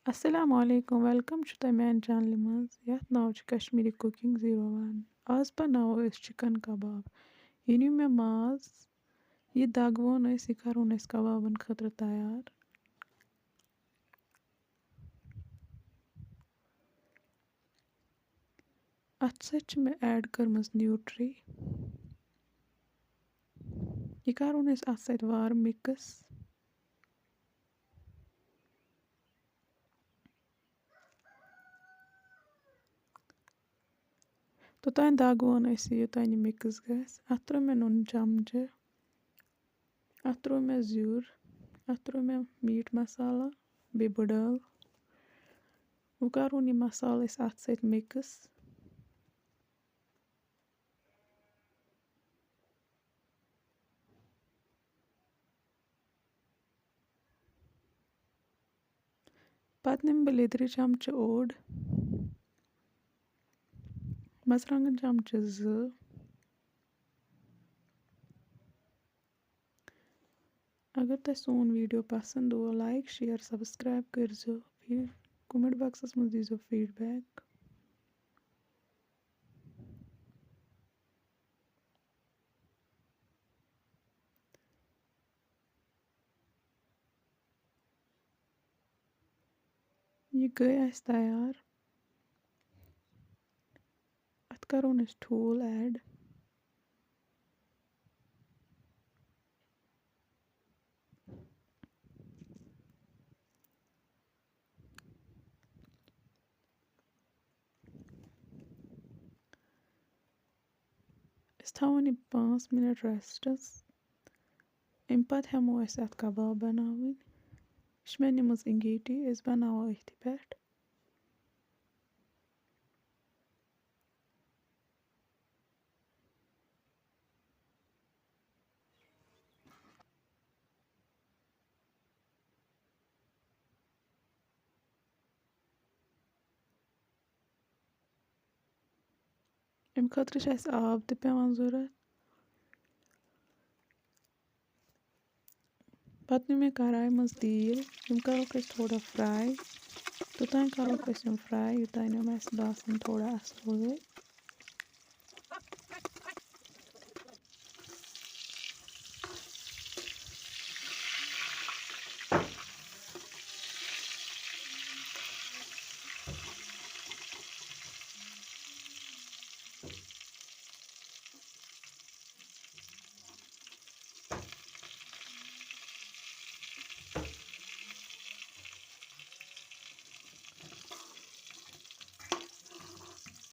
Assalamu alaikum, welcome to the main channel mans. Yath naw ch Kashmiri cooking 01. Az banavo is chicken kabab. Yini me maaz ye dagwon is ye karun is kababan khatra tayar. At sech me add karmas nutri. Ye karun is at sech war mix. तो ताइन दागवन ऐसे ये ताइन mix gas अत्रो में नून चमचे अत्रो में ज़ूर अत्रो में meet मसाला बेबड़ल वो करूँ ये मसाला इस अत से मिक्स पत निम बलिद्री चमचे ओड मसरंगन चमचे ज़ अगर ते सोन वीडियो पसंद हो लाइक शेयर सब्सक्राइब कर जो फिर कमेंट बॉक्स में दीजो फीडबैक ये गए ऐस तैयार अत करो इस ठूल ऐड इस थावन 5 मिनट रेस्टस अम पत हमो अस अत कबाब बनावन मे निमज इंगीटी अस बनावो अथि पे अम खतर आब ते पेवान जरूरत पत नी मे कराई मज तेल यम करो थोड़ा फ्राई तोतान करो फ्राई योतान बासान थोड़ा असल गए